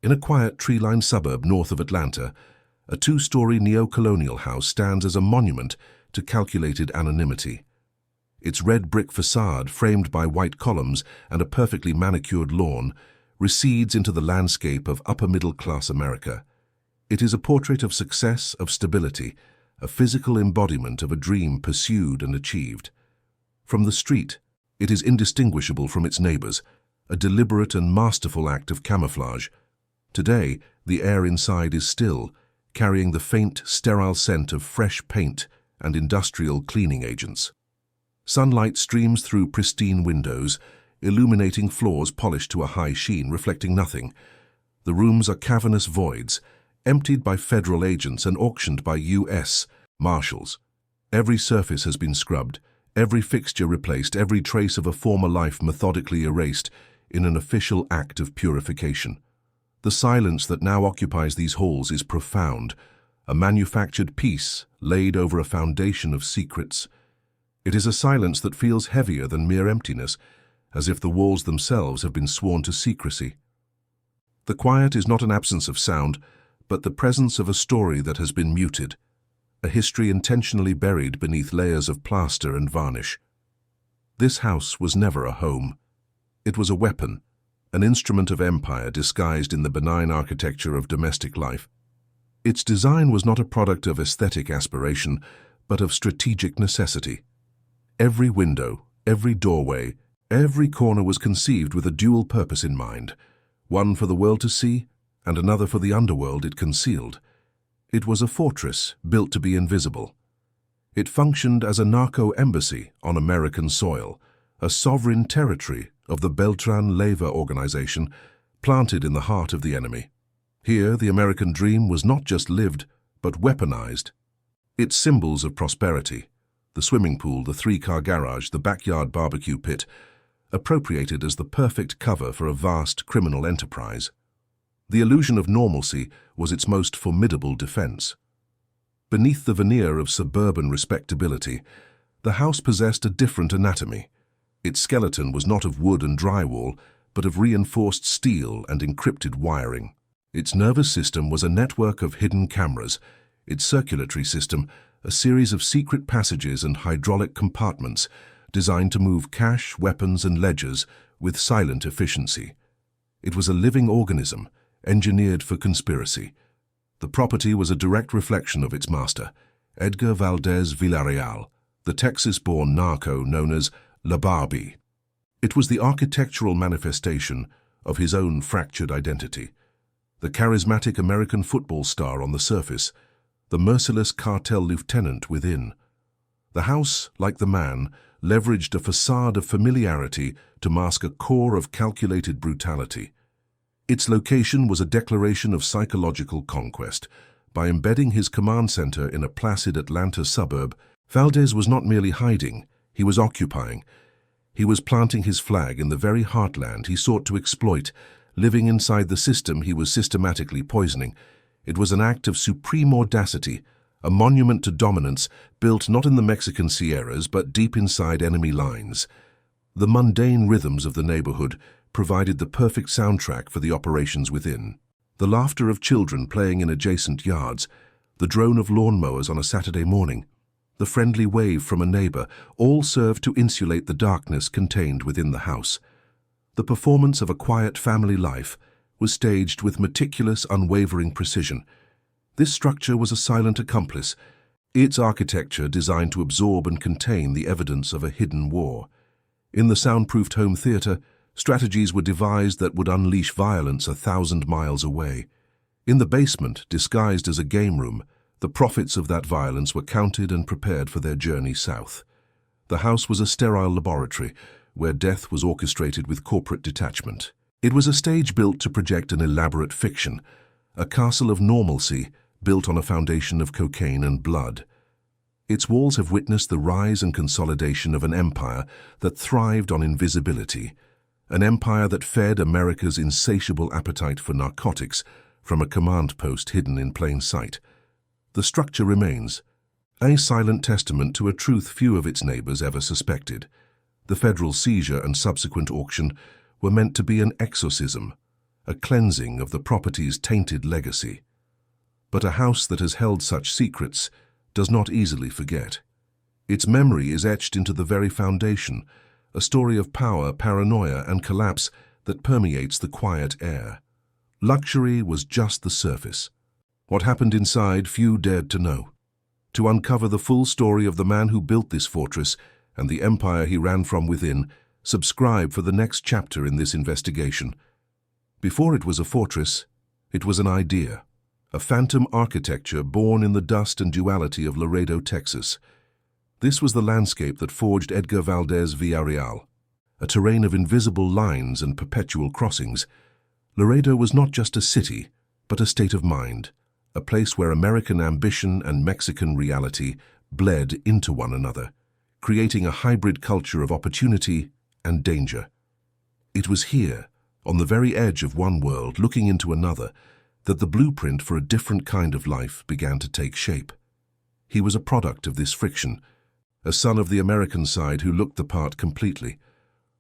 In a quiet tree-lined suburb north of Atlanta, a two-story neo-colonial house stands as a monument to calculated anonymity. Its red brick facade, framed by white columns and a perfectly manicured lawn, recedes into the landscape of upper-middle-class America. It is a portrait of success, of stability, a physical embodiment of a dream pursued and achieved. From the street, it is indistinguishable from its neighbors, a deliberate and masterful act of camouflage. Today, the air inside is still, carrying the faint, sterile scent of fresh paint and industrial cleaning agents. Sunlight streams through pristine windows, illuminating floors polished to a high sheen, reflecting nothing. The rooms are cavernous voids, emptied by federal agents and auctioned by U.S. Marshals. Every surface has been scrubbed, every fixture replaced, every trace of a former life methodically erased in an official act of purification. The silence that now occupies these halls is profound, a manufactured peace laid over a foundation of secrets. It is a silence that feels heavier than mere emptiness, as if the walls themselves have been sworn to secrecy. The quiet is not an absence of sound, but the presence of a story that has been muted, a history intentionally buried beneath layers of plaster and varnish. This house was never a home. It was a weapon, an instrument of empire disguised in the benign architecture of domestic life. Its design was not a product of aesthetic aspiration, but of strategic necessity. Every window, every doorway, every corner was conceived with a dual purpose in mind, one for the world to see and another for the underworld it concealed. It was a fortress built to be invisible. It functioned as a narco embassy on American soil, a sovereign territory of the Beltran Leyva organization planted in the heart of the enemy. Here, the American dream was not just lived, but weaponized. Its symbols of prosperity, the swimming pool, the three-car garage, the backyard barbecue pit, appropriated as the perfect cover for a vast criminal enterprise. The illusion of normalcy was its most formidable defense. Beneath the veneer of suburban respectability, the house possessed a different anatomy. Its skeleton was not of wood and drywall, but of reinforced steel and encrypted wiring. Its nervous system was a network of hidden cameras, its circulatory system a series of secret passages and hydraulic compartments designed to move cash, weapons, and ledgers with silent efficiency. It was a living organism, engineered for conspiracy. The property was a direct reflection of its master, Edgar Valdez Villarreal, the Texas-born narco known as Barbie. It was the architectural manifestation of his own fractured identity. The charismatic American football star on the surface, the merciless cartel lieutenant within. The house, like the man, leveraged a facade of familiarity to mask a core of calculated brutality. Its location was a declaration of psychological conquest. By embedding his command center in a placid Atlanta suburb, Valdez was not merely hiding, he was occupying. He was planting his flag in the very heartland he sought to exploit, living inside the system he was systematically poisoning. It was an act of supreme audacity, a monument to dominance built not in the Mexican Sierras but deep inside enemy lines. The mundane rhythms of the neighborhood provided the perfect soundtrack for the operations within. The laughter of children playing in adjacent yards, the drone of lawnmowers on a Saturday morning, the friendly wave from a neighbor, all served to insulate the darkness contained within the house. The performance of a quiet family life was staged with meticulous, unwavering precision. This structure was a silent accomplice, its architecture designed to absorb and contain the evidence of a hidden war. In the soundproofed home theater, strategies were devised that would unleash violence 1,000 miles away. In the basement, disguised as a game room, the profits of that violence were counted and prepared for their journey south. The house was a sterile laboratory, where death was orchestrated with corporate detachment. It was a stage built to project an elaborate fiction, a castle of normalcy built on a foundation of cocaine and blood. Its walls have witnessed the rise and consolidation of an empire that thrived on invisibility, an empire that fed America's insatiable appetite for narcotics from a command post hidden in plain sight. The structure remains, a silent testament to a truth few of its neighbors ever suspected. The federal seizure and subsequent auction were meant to be an exorcism, a cleansing of the property's tainted legacy. But a house that has held such secrets does not easily forget. Its memory is etched into the very foundation, a story of power, paranoia, and collapse that permeates the quiet air. Luxury was just the surface. What happened inside, few dared to know. To uncover the full story of the man who built this fortress and the empire he ran from within, subscribe for the next chapter in this investigation. Before it was a fortress, it was an idea, a phantom architecture born in the dust and duality of Laredo, Texas. This was the landscape that forged Edgar Valdez Villarreal, a terrain of invisible lines and perpetual crossings. Laredo was not just a city, but a state of mind, a place where American ambition and Mexican reality bled into one another, creating a hybrid culture of opportunity and danger. It was here, on the very edge of one world looking into another, that the blueprint for a different kind of life began to take shape. He was a product of this friction, a son of the American side who looked the part completely.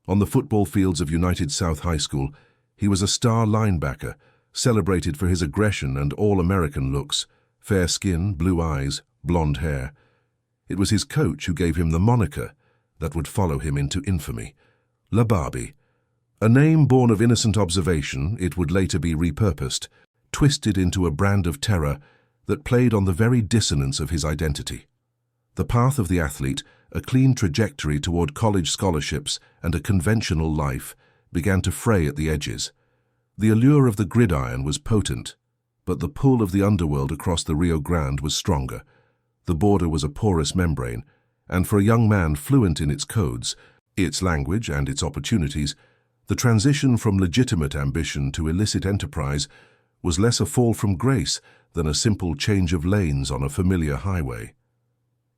On the football fields of United South High School, he was a star linebacker, celebrated for his aggression and all-American looks, fair skin, blue eyes, blonde hair. It was his coach who gave him the moniker that would follow him into infamy, La Barbie. A name born of innocent observation, it would later be repurposed, twisted into a brand of terror that played on the very dissonance of his identity. The path of the athlete, a clean trajectory toward college scholarships and a conventional life, began to fray at the edges. The allure of the gridiron was potent, but the pull of the underworld across the Rio Grande was stronger. The border was a porous membrane, and for a young man fluent in its codes, its language and its opportunities, the transition from legitimate ambition to illicit enterprise was less a fall from grace than a simple change of lanes on a familiar highway.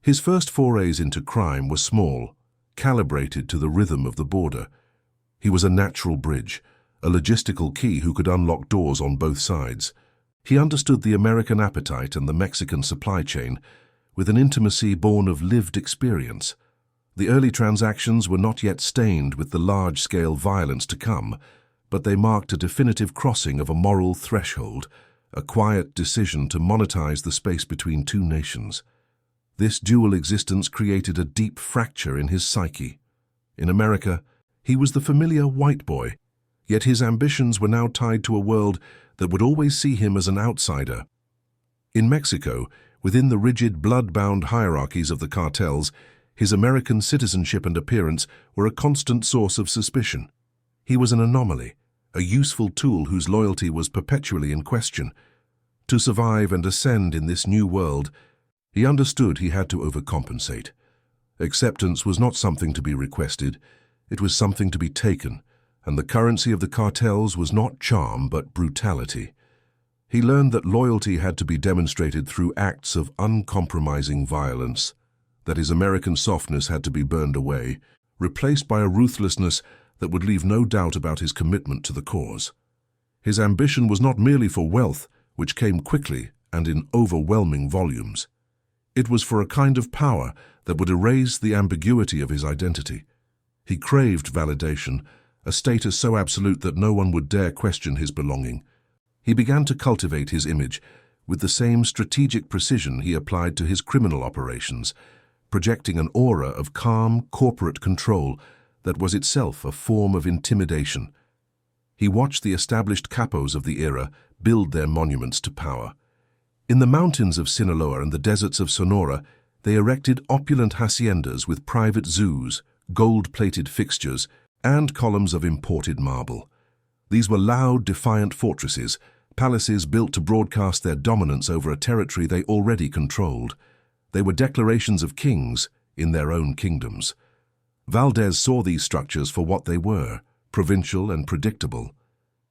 His first forays into crime were small, calibrated to the rhythm of the border. He was a natural bridge, a logistical key who could unlock doors on both sides. He understood the American appetite and the Mexican supply chain with an intimacy born of lived experience. The early transactions were not yet stained with the large-scale violence to come, but they marked a definitive crossing of a moral threshold, a quiet decision to monetize the space between two nations. This dual existence created a deep fracture in his psyche. In America, he was the familiar white boy, yet his ambitions were now tied to a world that would always see him as an outsider. In Mexico, within the rigid, blood-bound hierarchies of the cartels, his American citizenship and appearance were a constant source of suspicion. He was an anomaly, a useful tool whose loyalty was perpetually in question. To survive and ascend in this new world, he understood he had to overcompensate. Acceptance was not something to be requested, it was something to be taken, and the currency of the cartels was not charm but brutality. He learned that loyalty had to be demonstrated through acts of uncompromising violence, that his American softness had to be burned away, replaced by a ruthlessness that would leave no doubt about his commitment to the cause. His ambition was not merely for wealth, which came quickly and in overwhelming volumes. It was for a kind of power that would erase the ambiguity of his identity. He craved validation, a status so absolute that no one would dare question his belonging. He began to cultivate his image with the same strategic precision he applied to his criminal operations, projecting an aura of calm corporate control that was itself a form of intimidation. He watched the established capos of the era build their monuments to power. In the mountains of Sinaloa and the deserts of Sonora, they erected opulent haciendas with private zoos, gold-plated fixtures, and columns of imported marble. These were loud, defiant fortresses, palaces built to broadcast their dominance over a territory they already controlled. They were declarations of kings in their own kingdoms. Valdez saw these structures for what they were, provincial and predictable.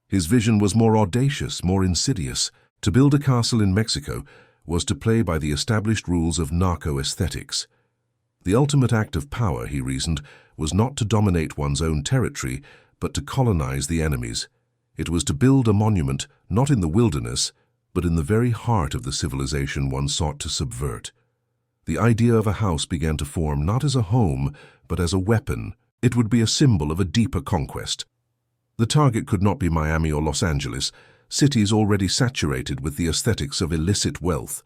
His vision was more audacious, more insidious. To build a castle in Mexico was to play by the established rules of narco aesthetics. The ultimate act of power, he reasoned, was not to dominate one's own territory, but to colonize the enemy's. It was to build a monument not in the wilderness, but in the very heart of the civilization one sought to subvert. The idea of a house began to form not as a home, but as a weapon. It would be a symbol of a deeper conquest. The target could not be Miami or Los Angeles, cities already saturated with the aesthetics of illicit wealth.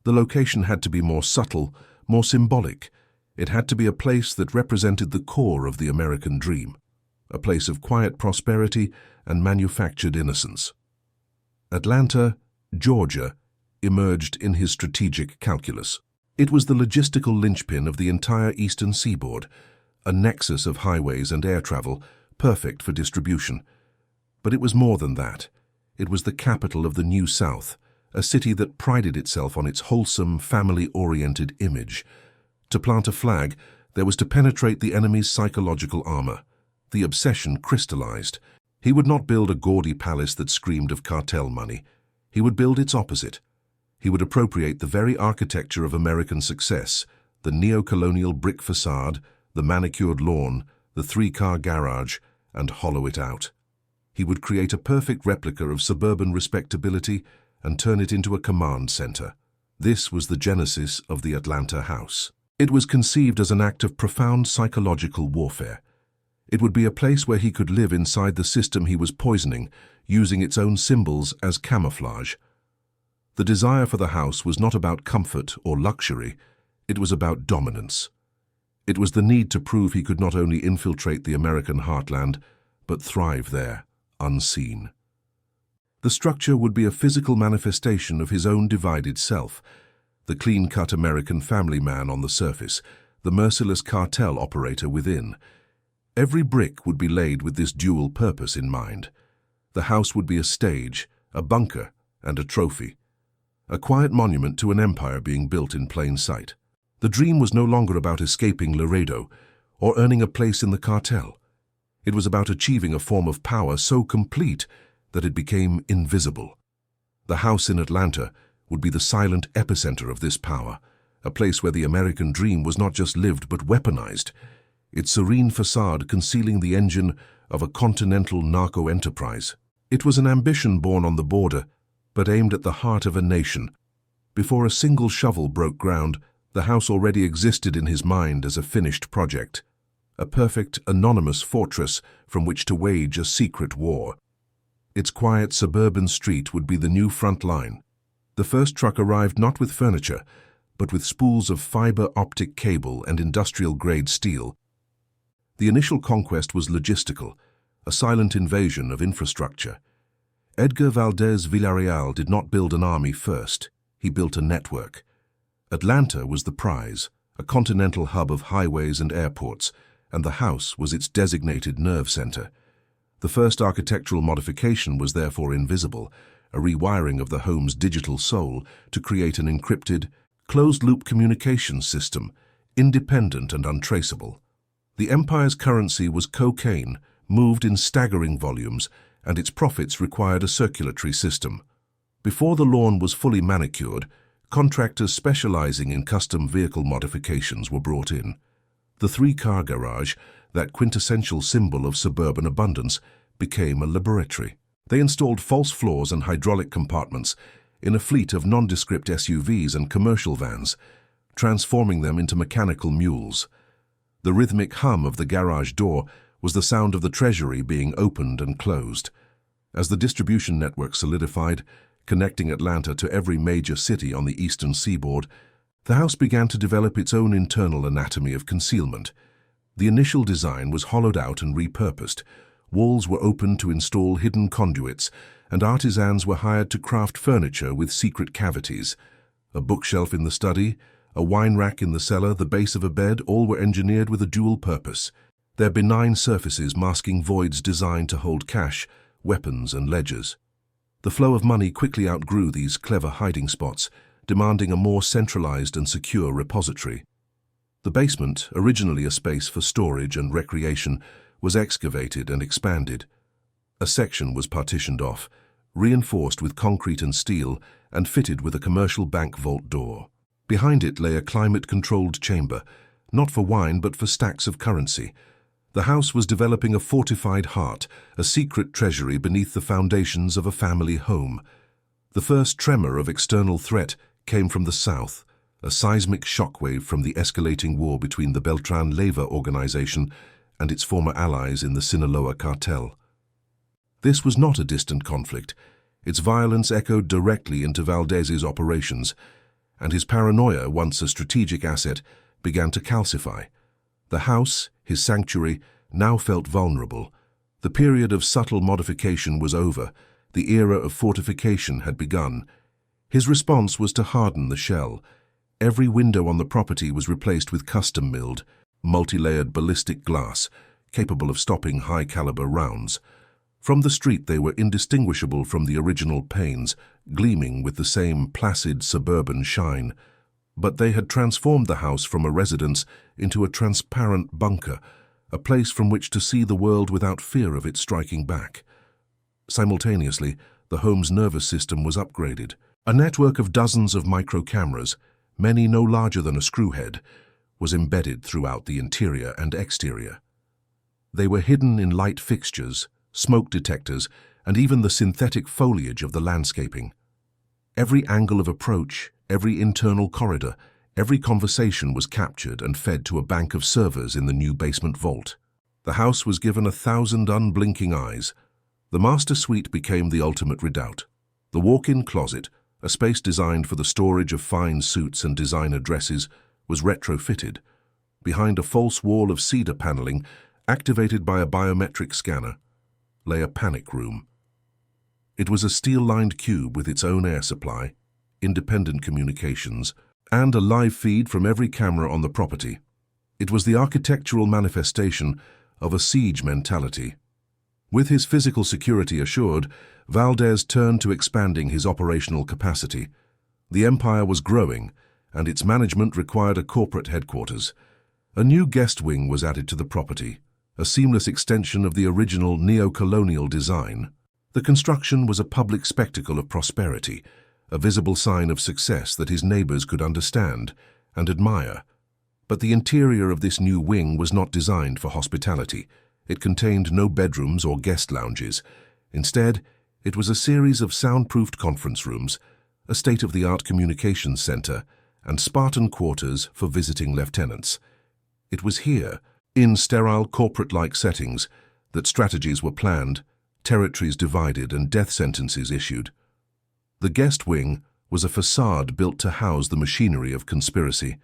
The location had to be more subtle, more symbolic. It had to be a place that represented the core of the American dream, a place of quiet prosperity and manufactured innocence. Atlanta, Georgia, emerged in his strategic calculus. It was the logistical linchpin of the entire eastern seaboard, a nexus of highways and air travel, perfect for distribution. But it was more than that. It was the capital of the New South, a city that prided itself on its wholesome, family-oriented image. To plant a flag, there was to penetrate the enemy's psychological armor. The obsession crystallized. He would not build a gaudy palace that screamed of cartel money. He would build its opposite. He would appropriate the very architecture of American success, the neo-colonial brick facade, the manicured lawn, the three-car garage, and hollow it out. He would create a perfect replica of suburban respectability and turn it into a command center. This was the genesis of the Atlanta house. It was conceived as an act of profound psychological warfare. It would be a place where he could live inside the system he was poisoning, using its own symbols as camouflage. The desire for the house was not about comfort or luxury, it was about dominance. It was the need to prove he could not only infiltrate the American heartland, but thrive there, unseen. The structure would be a physical manifestation of his own divided self, the clean-cut American family man on the surface, the merciless cartel operator within. Every brick would be laid with this dual purpose in mind. The house would be a stage, a bunker, and a trophy. A quiet monument to an empire being built in plain sight. The dream was no longer about escaping Laredo or earning a place in the cartel. It was about achieving a form of power so complete that it became invisible. The house in Atlanta would be the silent epicenter of this power, a place where the American dream was not just lived but weaponized, its serene facade concealing the engine of a continental narco enterprise. It was an ambition born on the border, but aimed at the heart of a nation. Before a single shovel broke ground, the house already existed in his mind as a finished project, a perfect, anonymous fortress from which to wage a secret war. Its quiet suburban street would be the new front line. The first truck arrived not with furniture, but with spools of fiber optic cable and industrial-grade steel. The initial conquest was logistical, a silent invasion of infrastructure. Edgar Valdez Villarreal did not build an army first, he built a network. Atlanta was the prize, a continental hub of highways and airports, and the house was its designated nerve center. The first architectural modification was therefore invisible, a rewiring of the home's digital soul to create an encrypted, closed-loop communications system, independent and untraceable. The empire's currency was cocaine, moved in staggering volumes, and its profits required a circulatory system. Before the lawn was fully manicured, contractors specializing in custom vehicle modifications were brought in. The three-car garage, that quintessential symbol of suburban abundance, became a laboratory. They installed false floors and hydraulic compartments in a fleet of nondescript SUVs and commercial vans, transforming them into mechanical mules. The rhythmic hum of the garage door was the sound of the treasury being opened and closed. As the distribution network solidified, connecting Atlanta to every major city on the eastern seaboard, the house began to develop its own internal anatomy of concealment. The initial design was hollowed out and repurposed. Walls were opened to install hidden conduits, and artisans were hired to craft furniture with secret cavities. A bookshelf in the study, a wine rack in the cellar, the base of a bed, all were engineered with a dual purpose, their benign surfaces masking voids designed to hold cash, weapons, and ledgers. The flow of money quickly outgrew these clever hiding spots, demanding a more centralized and secure repository. The basement, originally a space for storage and recreation, was excavated and expanded. A section was partitioned off, reinforced with concrete and steel, and fitted with a commercial bank vault door. Behind it lay a climate-controlled chamber, not for wine but for stacks of currency. The house was developing a fortified heart, a secret treasury beneath the foundations of a family home. The first tremor of external threat came from the south, a seismic shockwave from the escalating war between the Beltran Leyva organization and its former allies in the Sinaloa cartel. This was not a distant conflict. Its violence echoed directly into Valdez's operations, and his paranoia, once a strategic asset, began to calcify. The house, his sanctuary, now felt vulnerable. The period of subtle modification was over. The era of fortification had begun. His response was to harden the shell. Every window on the property was replaced with custom-milled, multi-layered ballistic glass, capable of stopping high-caliber rounds. From the street they were indistinguishable from the original panes, gleaming with the same placid suburban shine. But they had transformed the house from a residence into a transparent bunker, a place from which to see the world without fear of it striking back. Simultaneously, the home's nervous system was upgraded. A network of dozens of micro-cameras, many no larger than a screwhead, was embedded throughout the interior and exterior. They were hidden in light fixtures, smoke detectors, and even the synthetic foliage of the landscaping. Every angle of approach, every internal corridor, every conversation was captured and fed to a bank of servers in the new basement vault. The house was given 1,000 unblinking eyes. The master suite became the ultimate redoubt. The walk-in closet, a space designed for the storage of fine suits and designer dresses, was retrofitted. Behind a false wall of cedar paneling, activated by a biometric scanner, lay a panic room. It was a steel-lined cube with its own air supply, independent communications, and a live feed from every camera on the property. It was the architectural manifestation of a siege mentality. With his physical security assured, Valdez turned to expanding his operational capacity. The empire was growing, and its management required a corporate headquarters. A new guest wing was added to the property, a seamless extension of the original neo-colonial design. The construction was a public spectacle of prosperity, a visible sign of success that his neighbors could understand and admire. But the interior of this new wing was not designed for hospitality. It contained no bedrooms or guest lounges. Instead, it was a series of soundproofed conference rooms, a state-of-the-art communications center, and Spartan quarters for visiting lieutenants. It was here, in sterile corporate-like settings, that strategies were planned, territories divided, and death sentences issued. The guest wing was a facade built to house the machinery of conspiracy.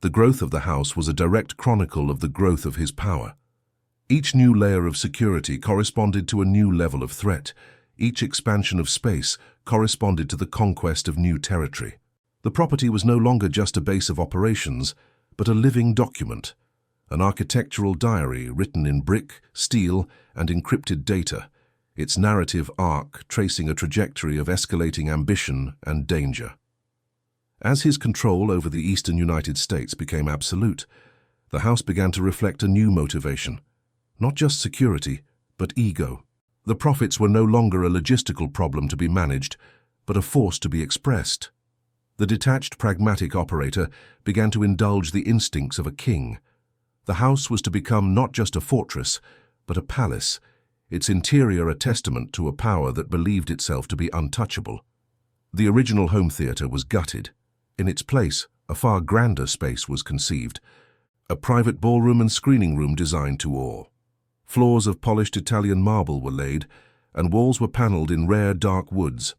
The growth of the house was a direct chronicle of the growth of his power. Each new layer of security corresponded to a new level of threat. Each expansion of space corresponded to the conquest of new territory. The property was no longer just a base of operations, but a living document, an architectural diary written in brick, steel, and encrypted data, its narrative arc tracing a trajectory of escalating ambition and danger. As his control over the eastern United States became absolute, the house began to reflect a new motivation, not just security, but ego. The profits were no longer a logistical problem to be managed, but a force to be expressed. The detached, pragmatic operator began to indulge the instincts of a king. The house was to become not just a fortress, but a palace, its interior a testament to a power that believed itself to be untouchable. The original home theater was gutted. In its place, a far grander space was conceived, a private ballroom and screening room designed to awe. Floors of polished Italian marble were laid, and walls were paneled in rare dark woods.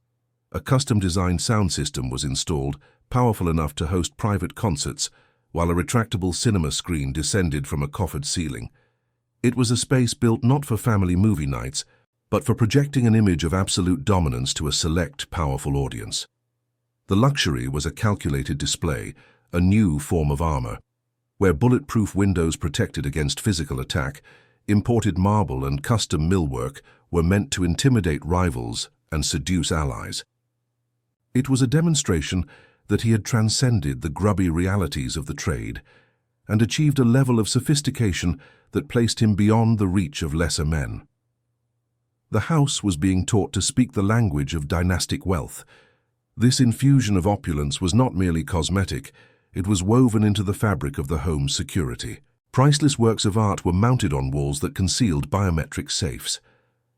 A custom-designed sound system was installed, powerful enough to host private concerts, while a retractable cinema screen descended from a coffered ceiling. It was a space built not for family movie nights, but for projecting an image of absolute dominance to a select, powerful audience. The luxury was a calculated display, a new form of armor. Where bulletproof windows protected against physical attack, imported marble and custom millwork were meant to intimidate rivals and seduce allies. It was a demonstration that he had transcended the grubby realities of the trade and achieved a level of sophistication that placed him beyond the reach of lesser men. The house was being taught to speak the language of dynastic wealth. This infusion of opulence was not merely cosmetic, it was woven into the fabric of the home's security. Priceless works of art were mounted on walls that concealed biometric safes.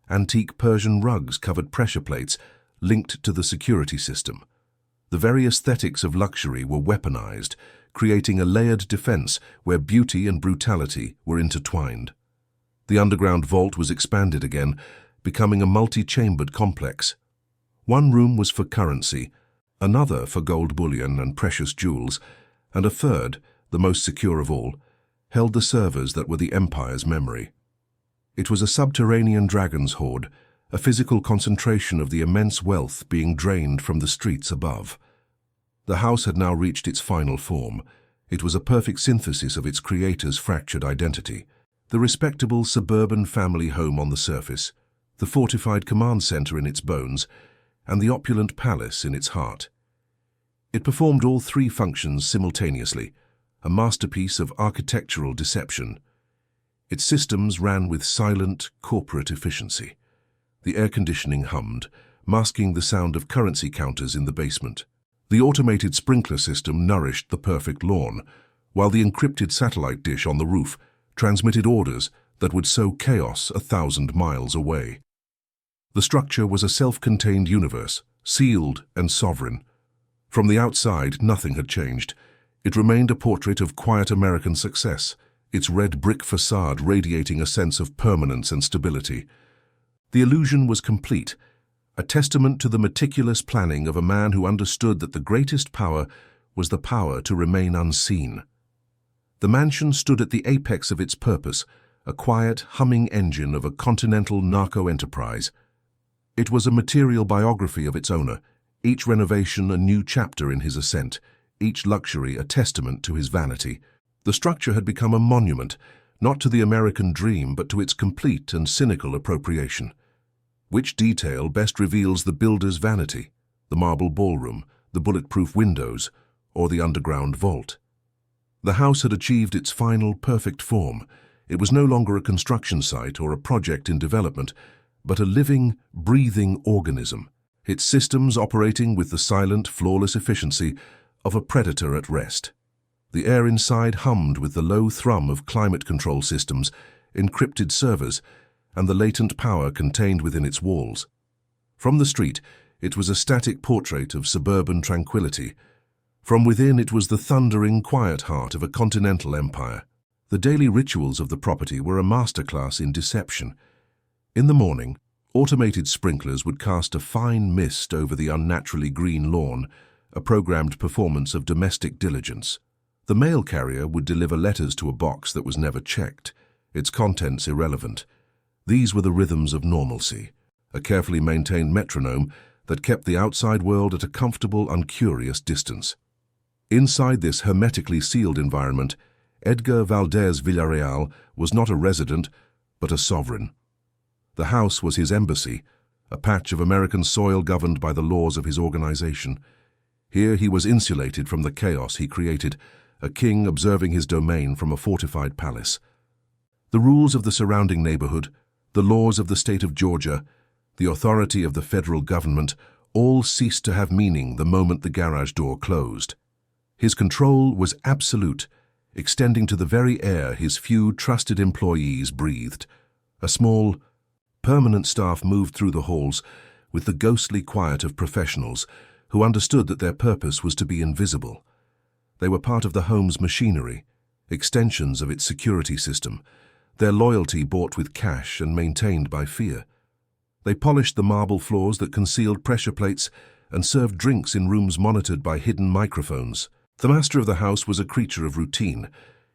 Antique Persian rugs covered pressure plates linked to the security system. The very aesthetics of luxury were weaponized, creating a layered defense where beauty and brutality were intertwined. The underground vault was expanded again, becoming a multi-chambered complex. One room was for currency, another for gold bullion and precious jewels, and a third, the most secure of all, held the servers that were the Empire's memory. It was a subterranean dragon's hoard, a physical concentration of the immense wealth being drained from the streets above. The house had now reached its final form. It was a perfect synthesis of its creator's fractured identity. The respectable suburban family home on the surface, the fortified command center in its bones, and the opulent palace in its heart. It performed all three functions simultaneously, a masterpiece of architectural deception. Its systems ran with silent, corporate efficiency. The air conditioning hummed, masking the sound of currency counters in the basement. The automated sprinkler system nourished the perfect lawn, while the encrypted satellite dish on the roof transmitted orders that would sow chaos 1,000 miles away. The structure was a self-contained universe, sealed and sovereign. From the outside, nothing had changed. It remained a portrait of quiet American success, its red brick facade radiating a sense of permanence and stability. The illusion was complete, a testament to the meticulous planning of a man who understood that the greatest power was the power to remain unseen. The mansion stood at the apex of its purpose, a quiet, humming engine of a continental narco enterprise. It was a material biography of its owner, each renovation a new chapter in his ascent, each luxury a testament to his vanity. The structure had become a monument, not to the American dream, but to its complete and cynical appropriation. Which detail best reveals the builder's vanity? The marble ballroom, the bulletproof windows, or the underground vault? The house had achieved its final, perfect form. It was no longer a construction site or a project in development, but a living, breathing organism, its systems operating with the silent, flawless efficiency of a predator at rest. The air inside hummed with the low thrum of climate control systems, encrypted servers, and the latent power contained within its walls. From the street, it was a static portrait of suburban tranquility. From within, it was the thundering, quiet heart of a continental empire. The daily rituals of the property were a masterclass in deception. In the morning, automated sprinklers would cast a fine mist over the unnaturally green lawn, a programmed performance of domestic diligence. The mail carrier would deliver letters to a box that was never checked, its contents irrelevant. These were the rhythms of normalcy, a carefully maintained metronome that kept the outside world at a comfortable, uncurious distance. Inside this hermetically sealed environment, Edgar Valdez Villarreal was not a resident, but a sovereign. The house was his embassy, a patch of American soil governed by the laws of his organization. Here he was insulated from the chaos he created, a king observing his domain from a fortified palace. The rules of the surrounding neighborhood, the laws of the state of Georgia, the authority of the federal government, all ceased to have meaning the moment the garage door closed. His control was absolute, extending to the very air his few trusted employees breathed. A small, permanent staff moved through the halls with the ghostly quiet of professionals who understood that their purpose was to be invisible. They were part of the home's machinery, extensions of its security system, their loyalty bought with cash and maintained by fear. They polished the marble floors that concealed pressure plates and served drinks in rooms monitored by hidden microphones. The master of the house was a creature of routine,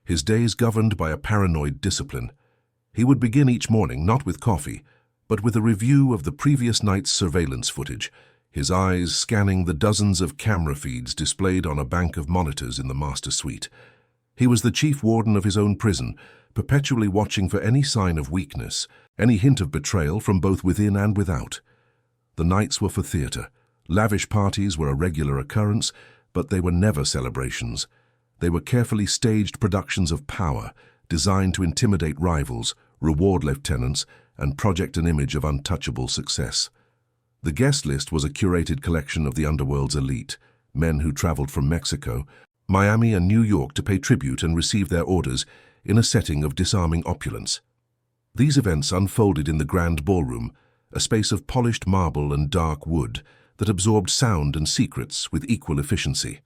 his days governed by a paranoid discipline. He would begin each morning not with coffee, but with a review of the previous night's surveillance footage, his eyes scanning the dozens of camera feeds displayed on a bank of monitors in the master suite. He was the chief warden of his own prison, perpetually watching for any sign of weakness, any hint of betrayal from both within and without. The nights were for theater. Lavish parties were a regular occurrence, but they were never celebrations. They were carefully staged productions of power, designed to intimidate rivals, reward lieutenants, and project an image of untouchable success. The guest list was a curated collection of the underworld's elite, men who traveled from Mexico, Miami, and New York to pay tribute and receive their orders in a setting of disarming opulence. These events unfolded in the grand ballroom, a space of polished marble and dark wood that absorbed sound and secrets with equal efficiency.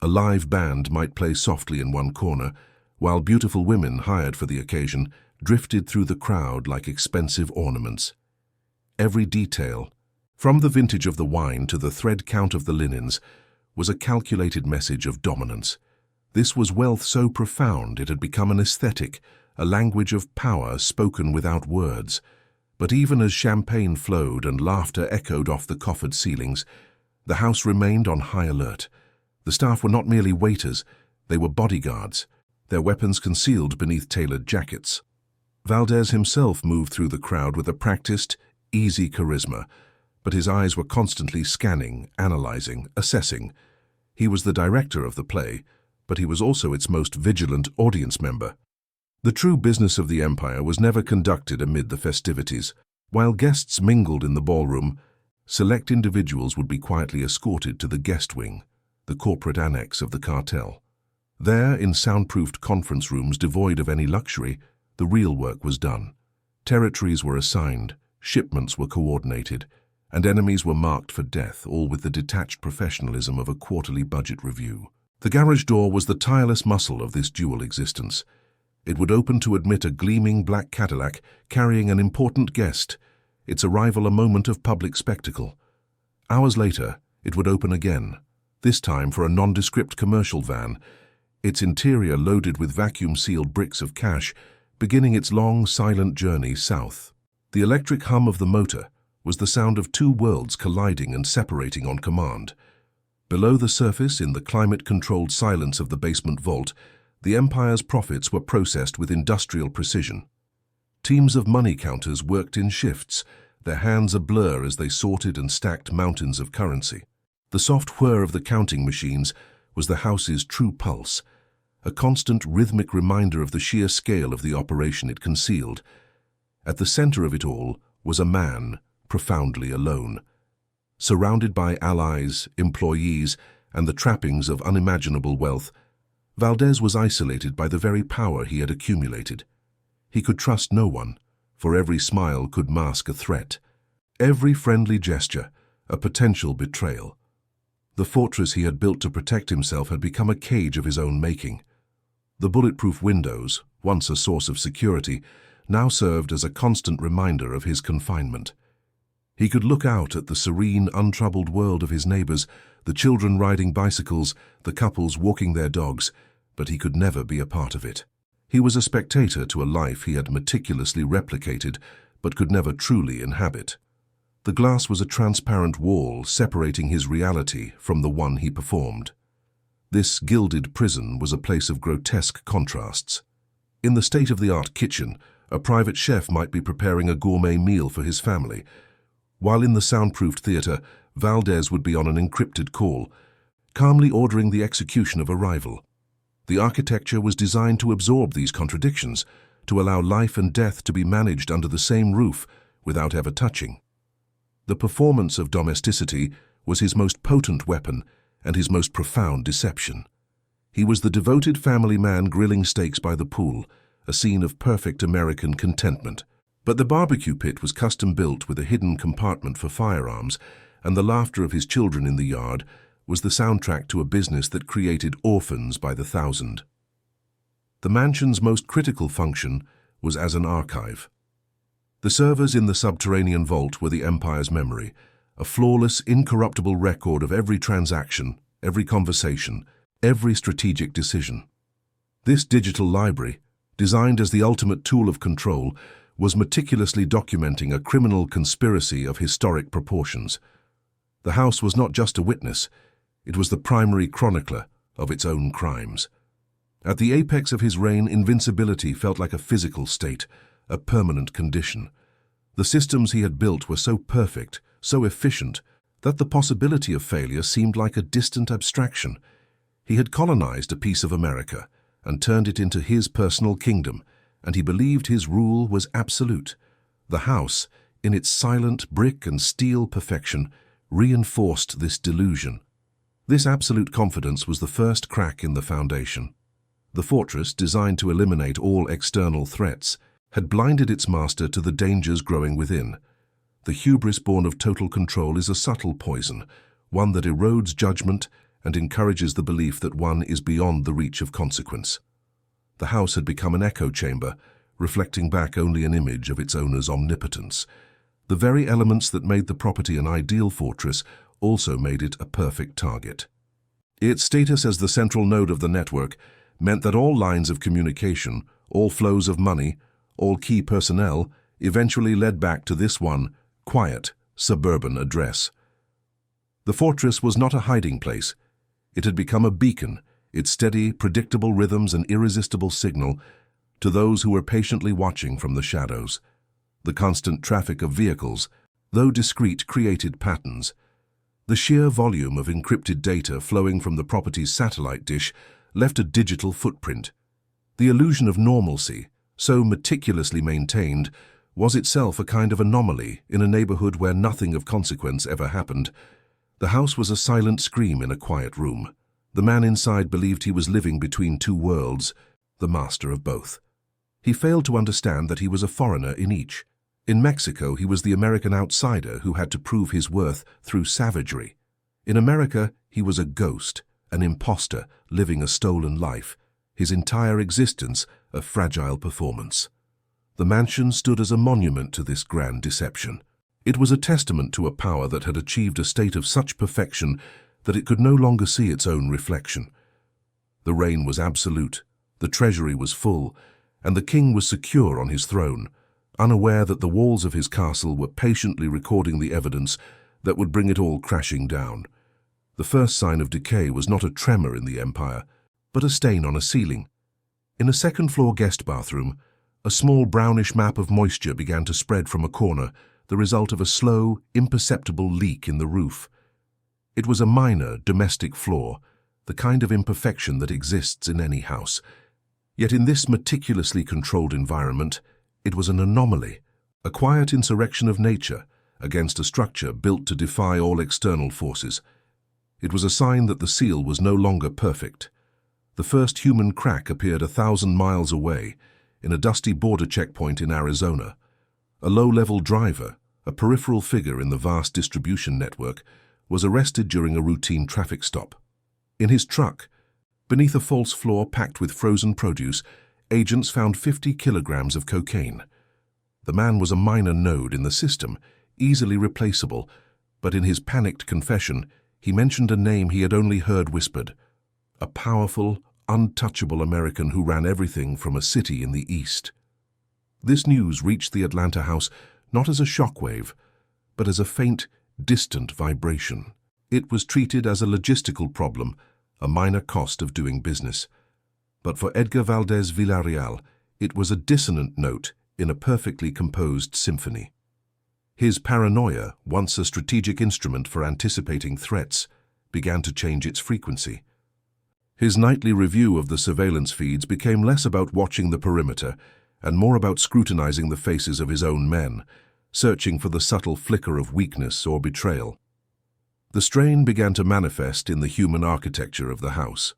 A live band might play softly in one corner, while beautiful women hired for the occasion drifted through the crowd like expensive ornaments. every detail, from the vintage of the wine to the thread count of the linens, was a calculated message of dominance. This was wealth so profound it had become an aesthetic, a language of power spoken without words. But even as champagne flowed and laughter echoed off the coffered ceilings, the house remained on high alert. The staff were not merely waiters, they were bodyguards, their weapons concealed beneath tailored jackets. Valdez himself moved through the crowd with a practiced, easy charisma, but his eyes were constantly scanning, analyzing, assessing. He was the director of the play, but he was also its most vigilant audience member. The true business of the empire was never conducted amid the festivities. While guests mingled in the ballroom, select individuals would be quietly escorted to the guest wing, the corporate annex of the cartel. There, in soundproofed conference rooms devoid of any luxury, the real work was done. Territories were assigned, shipments were coordinated, and enemies were marked for death, all with the detached professionalism of a quarterly budget review. The garage door was the tireless muscle of this dual existence. It would open to admit a gleaming black Cadillac carrying an important guest, its arrival a moment of public spectacle. Hours later, it would open again, this time for a nondescript commercial van, its interior loaded with vacuum-sealed bricks of cash, beginning its long, silent journey south. The electric hum of the motor was the sound of two worlds colliding and separating on command. Below the surface, in the climate-controlled silence of the basement vault, the empire's profits were processed with industrial precision. Teams of money counters worked in shifts, their hands a blur as they sorted and stacked mountains of currency. The soft whir of the counting machines was the house's true pulse, a constant rhythmic reminder of the sheer scale of the operation it concealed. At the center of it all was a man, profoundly alone. Surrounded by allies, employees, and the trappings of unimaginable wealth, Valdez was isolated by the very power he had accumulated. He could trust no one, for every smile could mask a threat. Every friendly gesture, a potential betrayal. The fortress he had built to protect himself had become a cage of his own making. The bulletproof windows, once a source of security, now served as a constant reminder of his confinement. He could look out at the serene, untroubled world of his neighbors, the children riding bicycles, the couples walking their dogs, but he could never be a part of it. He was a spectator to a life he had meticulously replicated, but could never truly inhabit. The glass was a transparent wall separating his reality from the one he performed. This gilded prison was a place of grotesque contrasts. In the state-of-the-art kitchen, a private chef might be preparing a gourmet meal for his family, while in the soundproofed theater, Valdez would be on an encrypted call, calmly ordering the execution of a rival. The architecture was designed to absorb these contradictions, to allow life and death to be managed under the same roof without ever touching. The performance of domesticity was his most potent weapon and his most profound deception. He was the devoted family man grilling steaks by the pool, a scene of perfect American contentment. But the barbecue pit was custom-built with a hidden compartment for firearms, and the laughter of his children in the yard was the soundtrack to a business that created orphans by the thousand. The mansion's most critical function was as an archive. The servers in the subterranean vault were the empire's memory, a flawless, incorruptible record of every transaction, every conversation, every strategic decision. This digital library, designed as the ultimate tool of control, was meticulously documenting a criminal conspiracy of historic proportions. The house was not just a witness, it was the primary chronicler of its own crimes. At the apex of his reign, invincibility felt like a physical state, a permanent condition. The systems he had built were so perfect, so efficient, that the possibility of failure seemed like a distant abstraction. He had colonized a piece of America and turned it into his personal kingdom, and he believed his rule was absolute. The house, in its silent brick and steel perfection, reinforced this delusion. This absolute confidence was the first crack in the foundation. The fortress, designed to eliminate all external threats, had blinded its master to the dangers growing within. The hubris born of total control is a subtle poison, one that erodes judgment and encourages the belief that one is beyond the reach of consequence. The house had become an echo chamber, reflecting back only an image of its owner's omnipotence. The very elements that made the property an ideal fortress also made it a perfect target. Its status as the central node of the network meant that all lines of communication, all flows of money, all key personnel eventually led back to this one, quiet, suburban address. The fortress was not a hiding place. It had become a beacon, its steady, predictable rhythms an irresistible signal to those who were patiently watching from the shadows. The constant traffic of vehicles, though discreet, created patterns. The sheer volume of encrypted data flowing from the property's satellite dish left a digital footprint. The illusion of normalcy, so meticulously maintained, was itself a kind of anomaly in a neighborhood where nothing of consequence ever happened. The house was a silent scream in a quiet room. The man inside believed he was living between two worlds, the master of both. He failed to understand that he was a foreigner in each. In Mexico, he was the American outsider who had to prove his worth through savagery. In America, he was a ghost, an imposter living a stolen life, his entire existence a fragile performance. The mansion stood as a monument to this grand deception. It was a testament to a power that had achieved a state of such perfection that it could no longer see its own reflection. The reign was absolute, the treasury was full, and the king was secure on his throne, unaware that the walls of his castle were patiently recording the evidence that would bring it all crashing down. The first sign of decay was not a tremor in the empire, but a stain on a ceiling. In a second-floor guest bathroom, a small brownish map of moisture began to spread from a corner, the result of a slow, imperceptible leak in the roof. It was a minor, domestic flaw, the kind of imperfection that exists in any house. Yet in this meticulously controlled environment, it was an anomaly, a quiet insurrection of nature against a structure built to defy all external forces. It was a sign that the seal was no longer perfect. The first human crack appeared 1,000 miles away, in a dusty border checkpoint in Arizona. A low-level driver, a peripheral figure in the vast distribution network, was arrested during a routine traffic stop. In his truck, beneath a false floor packed with frozen produce, agents found 50 kilograms of cocaine. The man was a minor node in the system, easily replaceable, but in his panicked confession, he mentioned a name he had only heard whispered. A powerful, untouchable American who ran everything from a city in the East. This news reached the Atlanta house not as a shockwave, but as a faint, distant vibration. It was treated as a logistical problem, a minor cost of doing business. But for Edgar Valdez Villarreal, it was a dissonant note in a perfectly composed symphony. His paranoia, once a strategic instrument for anticipating threats, began to change its frequency. His nightly review of the surveillance feeds became less about watching the perimeter and more about scrutinizing the faces of his own men, searching for the subtle flicker of weakness or betrayal. The strain began to manifest in the human architecture of the house.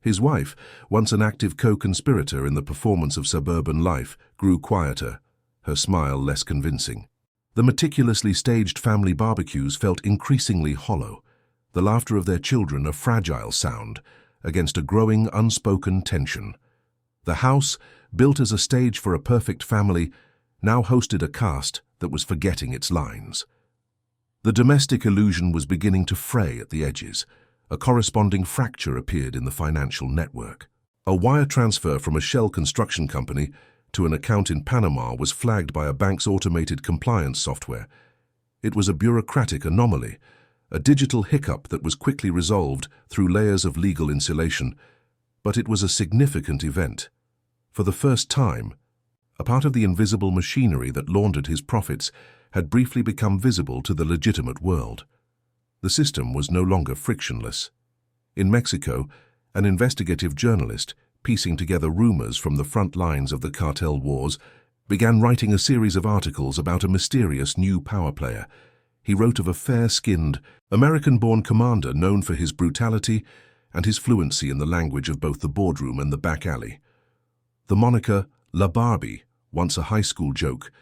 His wife, once an active co-conspirator in the performance of suburban life, grew quieter, her smile less convincing. The meticulously staged family barbecues felt increasingly hollow, the laughter of their children a fragile sound against a growing unspoken tension. The house, built as a stage for a perfect family, now hosted a cast that was forgetting its lines. The domestic illusion was beginning to fray at the edges. A corresponding fracture appeared in the financial network. A wire transfer from a shell construction company to an account in Panama was flagged by a bank's automated compliance software. It was a bureaucratic anomaly, a digital hiccup that was quickly resolved through layers of legal insulation, but it was a significant event. For the first time, a part of the invisible machinery that laundered his profits had briefly become visible to the legitimate world. The system was no longer frictionless. In Mexico, an investigative journalist, piecing together rumors from the front lines of the cartel wars, began writing a series of articles about a mysterious new power player. He wrote of a fair-skinned, American-born commander known for his brutality and his fluency in the language of both the boardroom and the back alley. The moniker La Barbie, once a high school joke,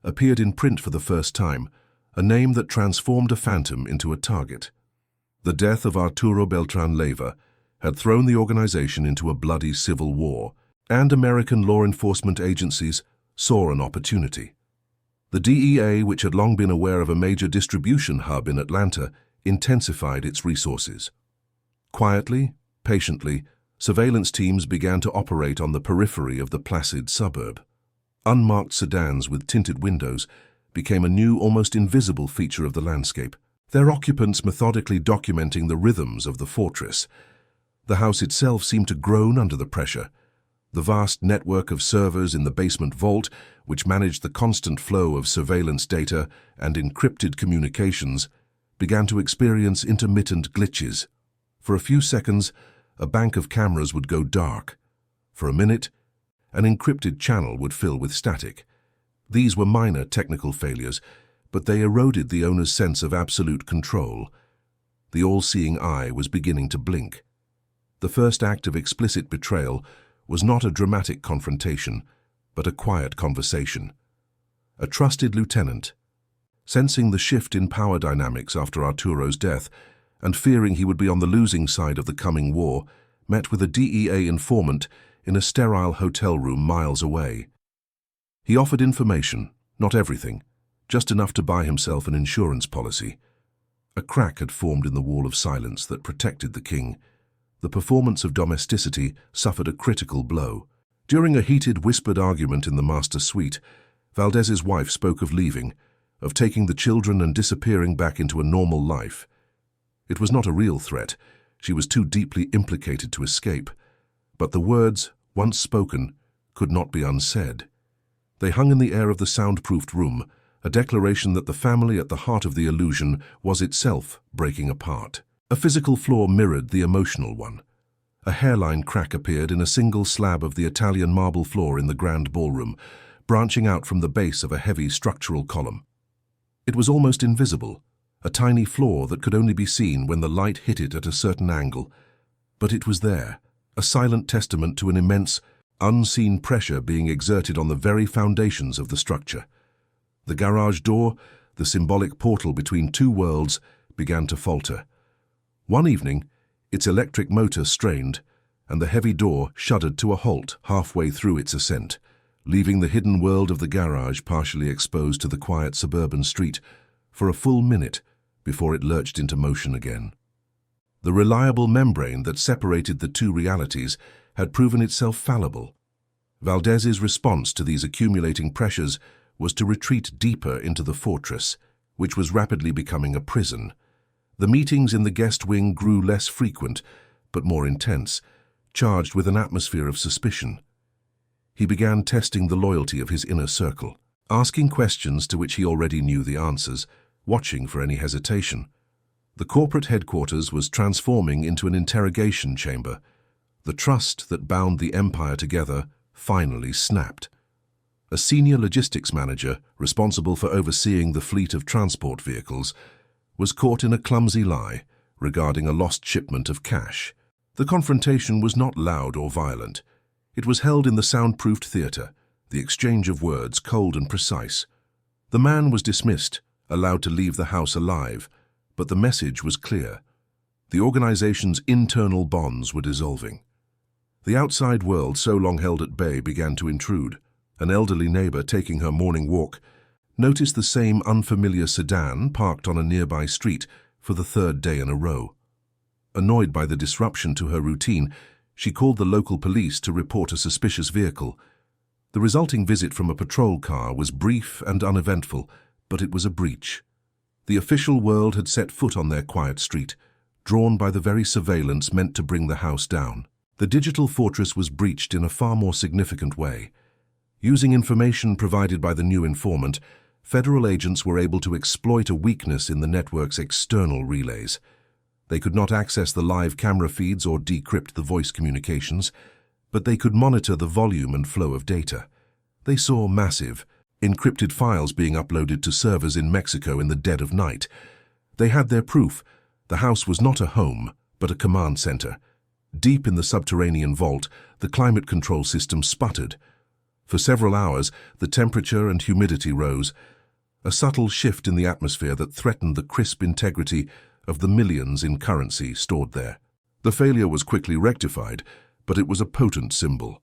appeared in print for the first time, a name that transformed a phantom into a target. The death of Arturo Beltran Leyva had thrown the organization into a bloody civil war, and American law enforcement agencies saw an opportunity. The DEA, which had long been aware of a major distribution hub in Atlanta, intensified its resources. Quietly, patiently, surveillance teams began to operate on the periphery of the placid suburb. Unmarked sedans with tinted windows became a new, almost invisible feature of the landscape, their occupants methodically documenting the rhythms of the fortress. The house itself seemed to groan under the pressure. The vast network of servers in the basement vault, which managed the constant flow of surveillance data and encrypted communications, began to experience intermittent glitches. For a few seconds, a bank of cameras would go dark. For a minute, an encrypted channel would fill with static. These were minor technical failures, but they eroded the owner's sense of absolute control. The all-seeing eye was beginning to blink. The first act of explicit betrayal was not a dramatic confrontation, but a quiet conversation. A trusted lieutenant, sensing the shift in power dynamics after Arturo's death and fearing he would be on the losing side of the coming war, met with a DEA informant in a sterile hotel room miles away. He offered information, not everything, just enough to buy himself an insurance policy. A crack had formed in the wall of silence that protected the king. The performance of domesticity suffered a critical blow. During a heated, whispered argument in the master suite, Valdez's wife spoke of leaving, of taking the children and disappearing back into a normal life. It was not a real threat. She was too deeply implicated to escape. But the words, once spoken, could not be unsaid. They hung in the air of the soundproofed room, a declaration that the family at the heart of the illusion was itself breaking apart. A physical flaw mirrored the emotional one. A hairline crack appeared in a single slab of the Italian marble floor in the grand ballroom, branching out from the base of a heavy structural column. It was almost invisible, a tiny flaw that could only be seen when the light hit it at a certain angle. But it was there, a silent testament to an immense, unseen pressure being exerted on the very foundations of the structure. The garage door, the symbolic portal between two worlds, began to falter. One evening, its electric motor strained, and the heavy door shuddered to a halt halfway through its ascent, leaving the hidden world of the garage partially exposed to the quiet suburban street for a full minute before it lurched into motion again. The reliable membrane that separated the two realities had proven itself fallible. Valdez's response to these accumulating pressures was to retreat deeper into the fortress, which was rapidly becoming a prison. The meetings in the guest wing grew less frequent, but more intense, charged with an atmosphere of suspicion. He began testing the loyalty of his inner circle, asking questions to which he already knew the answers, watching for any hesitation. The corporate headquarters was transforming into an interrogation chamber. The trust that bound the empire together finally snapped. A senior logistics manager, responsible for overseeing the fleet of transport vehicles, was caught in a clumsy lie regarding a lost shipment of cash. The confrontation was not loud or violent. It was held in the soundproofed theater, the exchange of words cold and precise. The man was dismissed, allowed to leave the house alive, but the message was clear. The organization's internal bonds were dissolving. The outside world, so long held at bay, began to intrude. An elderly neighbor taking her morning walk noticed the same unfamiliar sedan parked on a nearby street for the third day in a row. Annoyed by the disruption to her routine, she called the local police to report a suspicious vehicle. The resulting visit from a patrol car was brief and uneventful, but it was a breach. The official world had set foot on their quiet street, drawn by the very surveillance meant to bring the house down. The digital fortress was breached in a far more significant way. Using information provided by the new informant, federal agents were able to exploit a weakness in the network's external relays. They could not access the live camera feeds or decrypt the voice communications, but they could monitor the volume and flow of data. They saw massive, encrypted files being uploaded to servers in Mexico in the dead of night. They had their proof. The house was not a home, but a command center. Deep in the subterranean vault, the climate control system sputtered. For several hours, the temperature and humidity rose, a subtle shift in the atmosphere that threatened the crisp integrity of the millions in currency stored there. The failure was quickly rectified, but it was a potent symbol.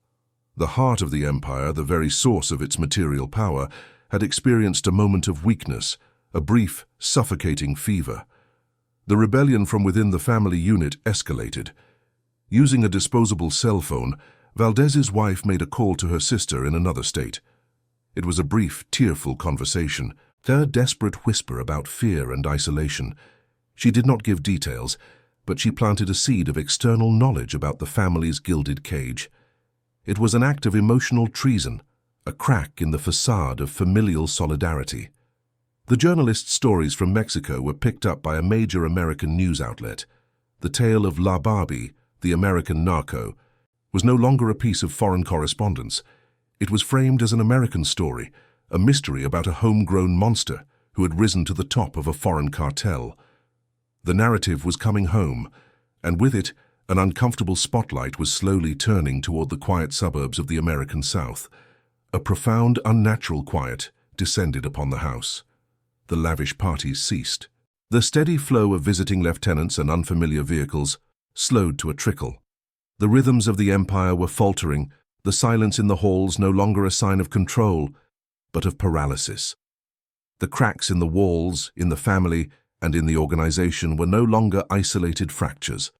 The heart of the empire, the very source of its material power, had experienced a moment of weakness, a brief, suffocating fever. The rebellion from within the family unit escalated. Using a disposable cell phone, Valdez's wife made a call to her sister in another state. It was a brief, tearful conversation, a desperate whisper about fear and isolation. She did not give details, but she planted a seed of external knowledge about the family's gilded cage. It was an act of emotional treason, a crack in the facade of familial solidarity. The journalist's stories from Mexico were picked up by a major American news outlet. The tale of La Barbie, the American Narco, was no longer a piece of foreign correspondence. It was framed as an American story, a mystery about a homegrown monster who had risen to the top of a foreign cartel. The narrative was coming home, and with it, an uncomfortable spotlight was slowly turning toward the quiet suburbs of the American South. A profound, unnatural quiet descended upon the house. The lavish parties ceased. The steady flow of visiting lieutenants and unfamiliar vehicles slowed to a trickle. The rhythms of the empire were faltering, the silence in the halls no longer a sign of control, but of paralysis. The cracks in the walls, in the family, and in the organization were no longer isolated fractures.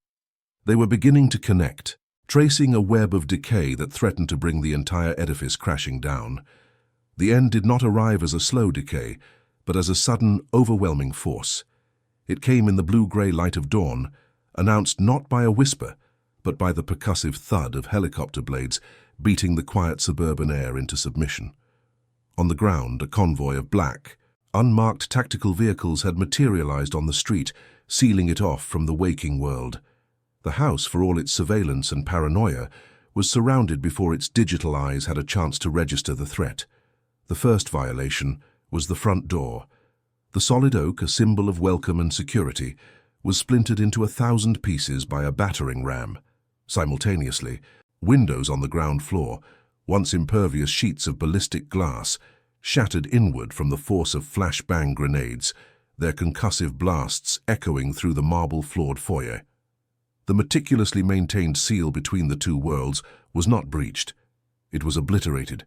They were beginning to connect, tracing a web of decay that threatened to bring the entire edifice crashing down. The end did not arrive as a slow decay, but as a sudden, overwhelming force. It came in the blue-gray light of dawn, announced not by a whisper, but by the percussive thud of helicopter blades beating the quiet suburban air into submission. On the ground, a convoy of black, unmarked tactical vehicles had materialized on the street, sealing it off from the waking world. The house, for all its surveillance and paranoia, was surrounded before its digital eyes had a chance to register the threat. The first violation was the front door. The solid oak, a symbol of welcome and security, was splintered into 1,000 pieces by a battering ram. Simultaneously, windows on the ground floor, once impervious sheets of ballistic glass, shattered inward from the force of flashbang grenades, their concussive blasts echoing through the marble-floored foyer. The meticulously maintained seal between the two worlds was not breached. It was obliterated.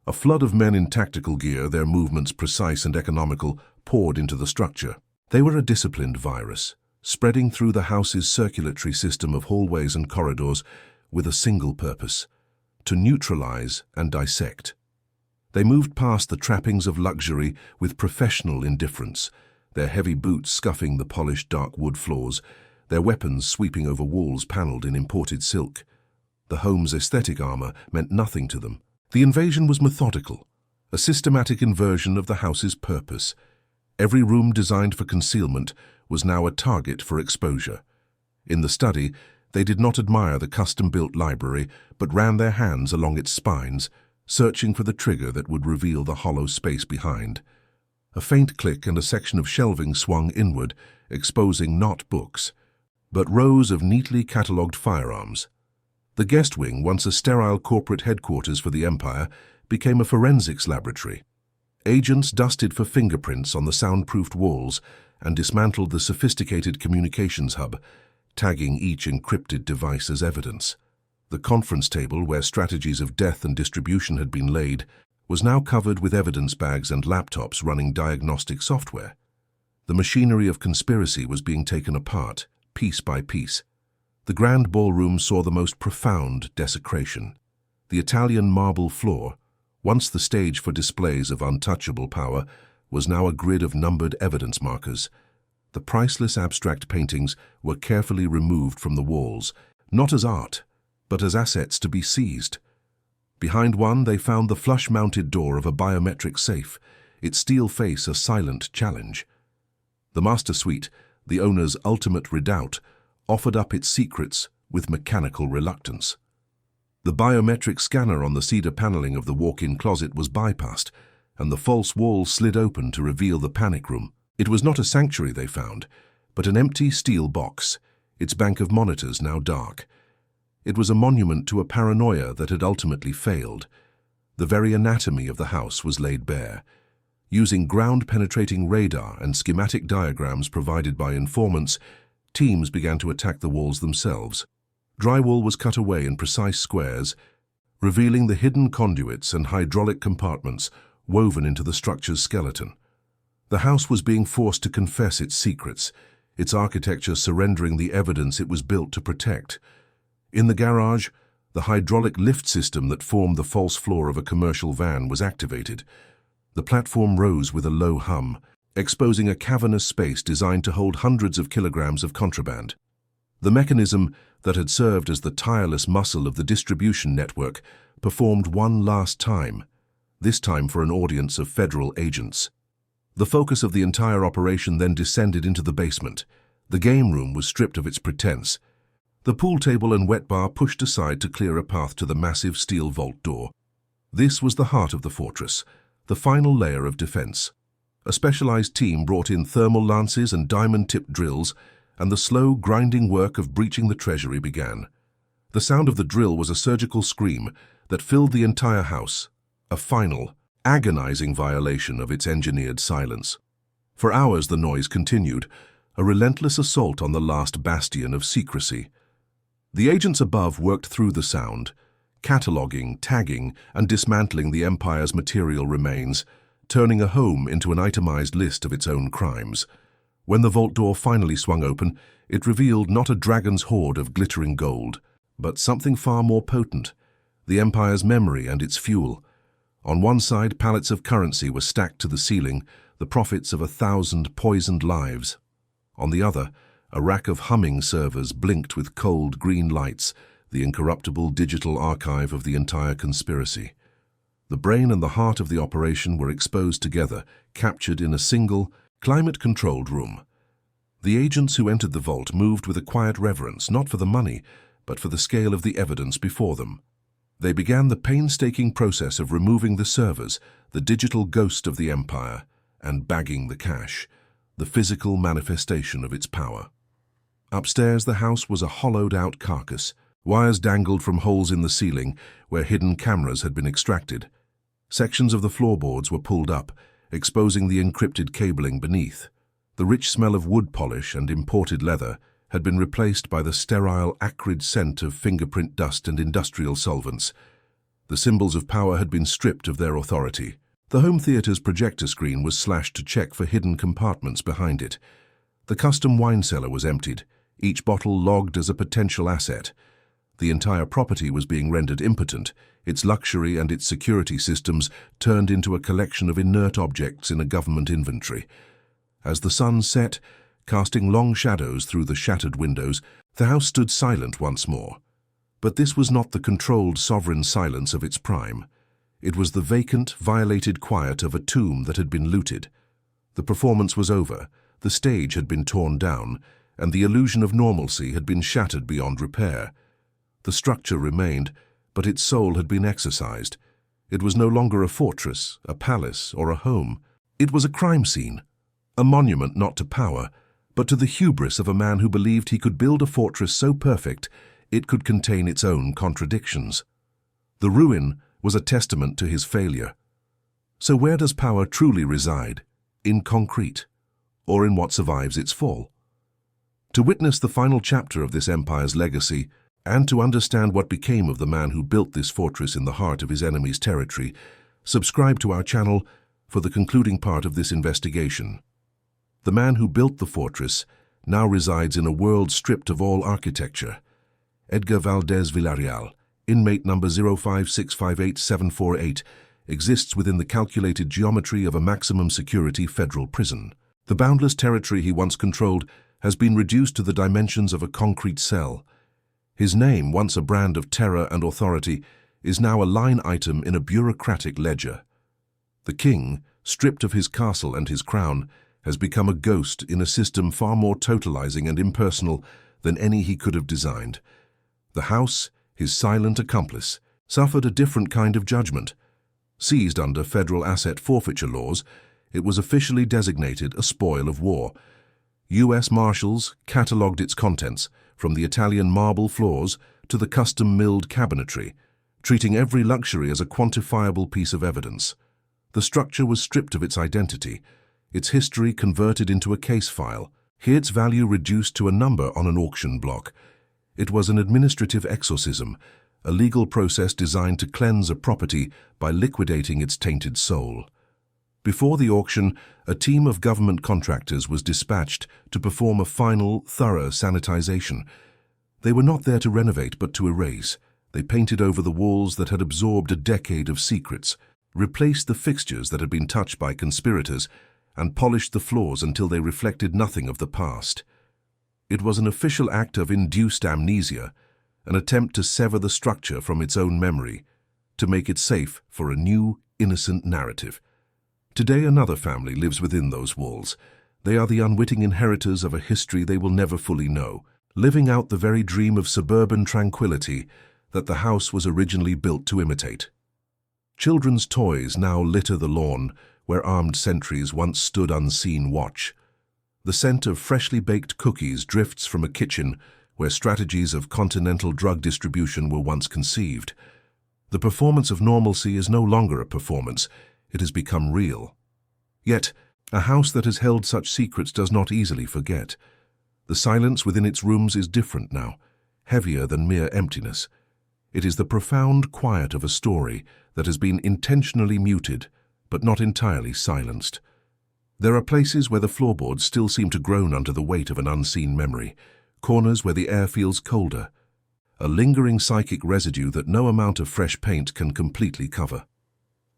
A flood of men in tactical gear, their movements precise and economical, poured into the structure. They were a disciplined virus, spreading through the house's circulatory system of hallways and corridors with a single purpose: to neutralize and dissect. They moved past the trappings of luxury with professional indifference, their heavy boots scuffing the polished dark wood floors, their weapons sweeping over walls paneled in imported silk. The home's aesthetic armor meant nothing to them. The invasion was methodical, a systematic inversion of the house's purpose. Every room designed for concealment was now a target for exposure. In the study, they did not admire the custom-built library, but ran their hands along its spines, searching for the trigger that would reveal the hollow space behind. A faint click and a section of shelving swung inward, exposing not books, but rows of neatly catalogued firearms. The guest wing, once a sterile corporate headquarters for the empire, became a forensics laboratory. Agents dusted for fingerprints on the soundproofed walls and dismantled the sophisticated communications hub, tagging each encrypted device as evidence. The conference table, where strategies of death and distribution had been laid, was now covered with evidence bags and laptops running diagnostic software. The machinery of conspiracy was being taken apart, piece by piece. The grand ballroom saw the most profound desecration. The Italian marble floor, once the stage for displays of untouchable power, was now a grid of numbered evidence markers. The priceless abstract paintings were carefully removed from the walls, not as art, but as assets to be seized. Behind one, they found the flush-mounted door of a biometric safe, its steel face a silent challenge. The master suite, the owner's ultimate redoubt, offered up its secrets with mechanical reluctance. The biometric scanner on the cedar paneling of the walk-in closet was bypassed, and the false wall slid open to reveal the panic room. It was not a sanctuary they found, but an empty steel box, its bank of monitors now dark. It was a monument to a paranoia that had ultimately failed. The very anatomy of the house was laid bare. Using ground-penetrating radar and schematic diagrams provided by informants, teams began to attack the walls themselves. Drywall was cut away in precise squares, revealing the hidden conduits and hydraulic compartments woven into the structure's skeleton. The house was being forced to confess its secrets, its architecture surrendering the evidence it was built to protect. In the garage, the hydraulic lift system that formed the false floor of a commercial van was activated. The platform rose with a low hum, exposing a cavernous space designed to hold hundreds of kilograms of contraband. The mechanism that had served as the tireless muscle of the distribution network performed one last time, this time for an audience of federal agents. The focus of the entire operation then descended into the basement. The game room was stripped of its pretense. The pool table and wet bar pushed aside to clear a path to the massive steel vault door. This was the heart of the fortress, the final layer of defense. A specialized team brought in thermal lances and diamond-tipped drills, and the slow, grinding work of breaching the treasury began. The sound of the drill was a surgical scream that filled the entire house, a final, agonizing violation of its engineered silence. For hours the noise continued, a relentless assault on the last bastion of secrecy. The agents above worked through the sound, cataloging, tagging, and dismantling the Empire's material remains, turning a home into an itemized list of its own crimes. When the vault door finally swung open, it revealed not a dragon's hoard of glittering gold, but something far more potent, the Empire's memory and its fuel. On one side, pallets of currency were stacked to the ceiling, the profits of 1,000 poisoned lives. On the other, a rack of humming servers blinked with cold green lights, the incorruptible digital archive of the entire conspiracy. The brain and the heart of the operation were exposed together, captured in a single, climate-controlled room. The agents who entered the vault moved with a quiet reverence, not for the money, but for the scale of the evidence before them. They began the painstaking process of removing the servers, the digital ghost of the Empire, and bagging the cash, the physical manifestation of its power. Upstairs, the house was a hollowed-out carcass. Wires dangled from holes in the ceiling where hidden cameras had been extracted. Sections of the floorboards were pulled up, exposing the encrypted cabling beneath. The rich smell of wood polish and imported leather had been replaced by the sterile, acrid scent of fingerprint dust and industrial solvents. The symbols of power had been stripped of their authority. The home theater's projector screen was slashed to check for hidden compartments behind it. The custom wine cellar was emptied, each bottle logged as a potential asset. The entire property was being rendered impotent, its luxury and its security systems turned into a collection of inert objects in a government inventory. As the sun set, casting long shadows through the shattered windows, the house stood silent once more. But this was not the controlled sovereign silence of its prime. It was the vacant, violated quiet of a tomb that had been looted. The performance was over, the stage had been torn down, and the illusion of normalcy had been shattered beyond repair. The structure remained, but its soul had been exorcised. It was no longer a fortress, a palace, or a home. It was a crime scene, a monument not to power, but to the hubris of a man who believed he could build a fortress so perfect it could contain its own contradictions. The ruin was a testament to his failure. So where does power truly reside? In concrete, or in what survives its fall? To witness the final chapter of this empire's legacy, and to understand what became of the man who built this fortress in the heart of his enemy's territory, subscribe to our channel for the concluding part of this investigation. The man who built the fortress now resides in a world stripped of all architecture. Edgar Valdez Villarreal, inmate number 05658-748, exists within the calculated geometry of a maximum security federal prison. The boundless territory he once controlled has been reduced to the dimensions of a concrete cell. His name, once a brand of terror and authority, is now a line item in a bureaucratic ledger. The king, stripped of his castle and his crown, has become a ghost in a system far more totalizing and impersonal than any he could have designed. The house, his silent accomplice, suffered a different kind of judgment. Seized under federal asset forfeiture laws, it was officially designated a spoil of war. U.S. Marshals catalogued its contents, from the Italian marble floors to the custom-milled cabinetry, treating every luxury as a quantifiable piece of evidence. The structure was stripped of its identity, its history converted into a case file, here its value reduced to a number on an auction block. It was an administrative exorcism, a legal process designed to cleanse a property by liquidating its tainted soul. Before the auction, a team of government contractors was dispatched to perform a final, thorough sanitization. They were not there to renovate, but to erase. They painted over the walls that had absorbed a decade of secrets, replaced the fixtures that had been touched by conspirators, and polished the floors until they reflected nothing of the past. It was an official act of induced amnesia, an attempt to sever the structure from its own memory, to make it safe for a new, innocent narrative. Today another family lives within those walls. They are the unwitting inheritors of a history they will never fully know, living out the very dream of suburban tranquility that the house was originally built to imitate. Children's toys now litter the lawn where armed sentries once stood unseen watch. The scent of freshly baked cookies drifts from a kitchen where strategies of continental drug distribution were once conceived. The performance of normalcy is no longer a performance. It has become real. Yet, a house that has held such secrets does not easily forget. The silence within its rooms is different now, heavier than mere emptiness. It is the profound quiet of a story that has been intentionally muted, but not entirely silenced. There are places where the floorboards still seem to groan under the weight of an unseen memory, corners where the air feels colder, a lingering psychic residue that no amount of fresh paint can completely cover.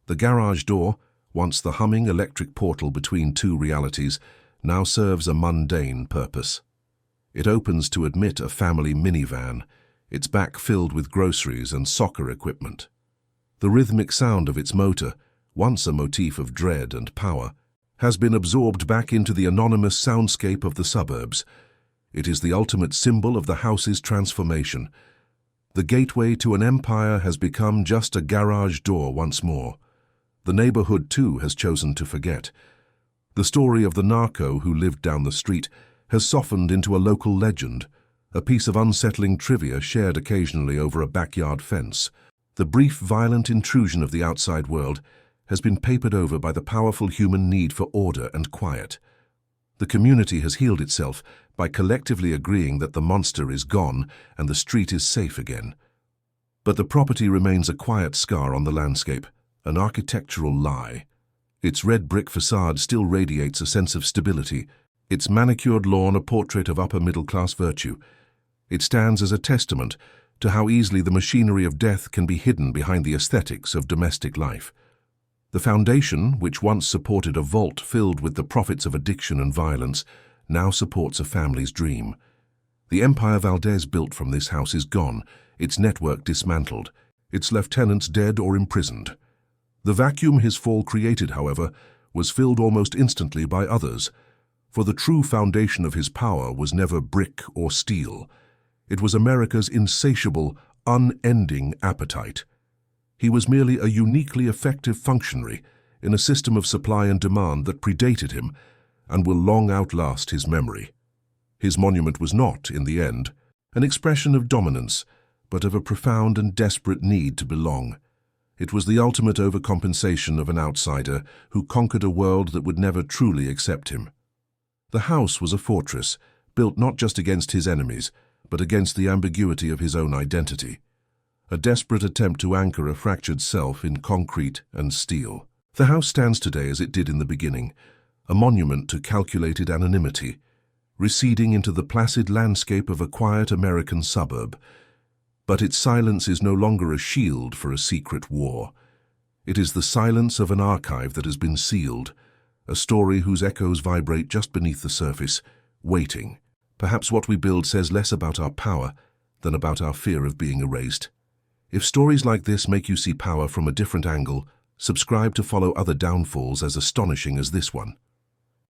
The garage door, once the humming electric portal between two realities, now serves a mundane purpose. It opens to admit a family minivan, its back filled with groceries and soccer equipment. The rhythmic sound of its motor, once a motif of dread and power, has been absorbed back into the anonymous soundscape of the suburbs. It is the ultimate symbol of the house's transformation. The gateway to an empire has become just a garage door once more. The neighborhood, too, has chosen to forget. The story of the narco who lived down the street has softened into a local legend, a piece of unsettling trivia shared occasionally over a backyard fence. The brief, violent intrusion of the outside world has been papered over by the powerful human need for order and quiet. The community has healed itself by collectively agreeing that the monster is gone and the street is safe again. But the property remains a quiet scar on the landscape, an architectural lie. Its red brick facade still radiates a sense of stability, its manicured lawn a portrait of upper-middle-class virtue. It stands as a testament to how easily the machinery of death can be hidden behind the aesthetics of domestic life. The foundation, which once supported a vault filled with the profits of addiction and violence, now supports a family's dream. The empire Valdez built from this house is gone, its network dismantled, its lieutenants dead or imprisoned. The vacuum his fall created, however, was filled almost instantly by others, for the true foundation of his power was never brick or steel. It was America's insatiable, unending appetite. He was merely a uniquely effective functionary in a system of supply and demand that predated him and will long outlast his memory. His monument was not, in the end, an expression of dominance, but of a profound and desperate need to belong. It was the ultimate overcompensation of an outsider who conquered a world that would never truly accept him. The house was a fortress, built not just against his enemies, but against the ambiguity of his own identity. A desperate attempt to anchor a fractured self in concrete and steel. The house stands today as it did in the beginning, a monument to calculated anonymity, receding into the placid landscape of a quiet American suburb. But its silence is no longer a shield for a secret war. It is the silence of an archive that has been sealed, a story whose echoes vibrate just beneath the surface, waiting. Perhaps what we build says less about our power than about our fear of being erased. If stories like this make you see power from a different angle, subscribe to follow other downfalls as astonishing as this one.